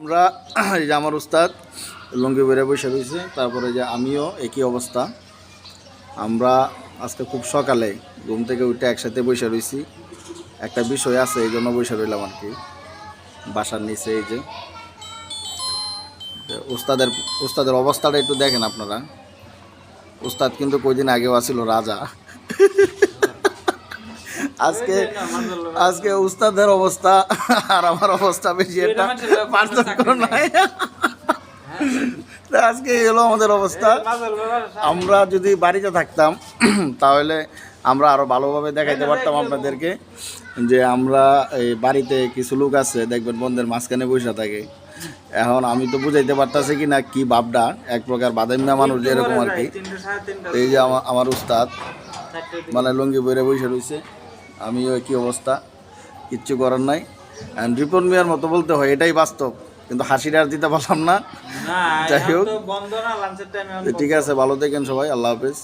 আমরা এই যে আমার উস্তাদ লুঙ্গি বেড়ে বসে রয়েছে, তারপরে যে আমিও একই অবস্থা। আমরা আজকে খুব সকালে ঘুম থেকে উঠে একসাথে বসে রয়েছি, একটা বিষয় আছে এই জন্য বসে রইলাম আর কি বাসার নিচে। এই যে উস্তাদের অবস্থাটা একটু দেখেন আপনারা। উস্তাদ কিন্তু কয়দিন আগেও আছিল রাজা। আজকে উস্তাদের অবস্থা আর আমার অবস্থা বেশি একটা পার্থক্য নাই। আজকে এই হলো আমাদের অবস্থা। আমরা যদি বাড়িতে থাকতাম তাহলে আমরা আরো ভালোভাবে দেখাইতে পারতাম আপনাদেরকে যে আমরা এই বাড়িতে কিছু লোক আছে দেখবেন বন্ধের মাঝখানে বসে থাকে। এখন আমি তো বুঝাইতে পারতাছি কি না কি ভাবটা, এক প্রকার বাদামিয়া মানুষ যেরকম আর কি। এই যে আমার উস্তাদ মানে লুঙ্গি পরে বসে রয়েছে, আমিও কি অবস্থা, কিচ্ছু করার নাই। রিপন মিয়ার মতো বলতে হয়, এটাই বাস্তব, কিন্তু হাসিটা আর দিতে পারলাম না। যাই হোক, ঠিক আছে, ভালো থাকেন সবাই, আল্লাহ হাফেজ।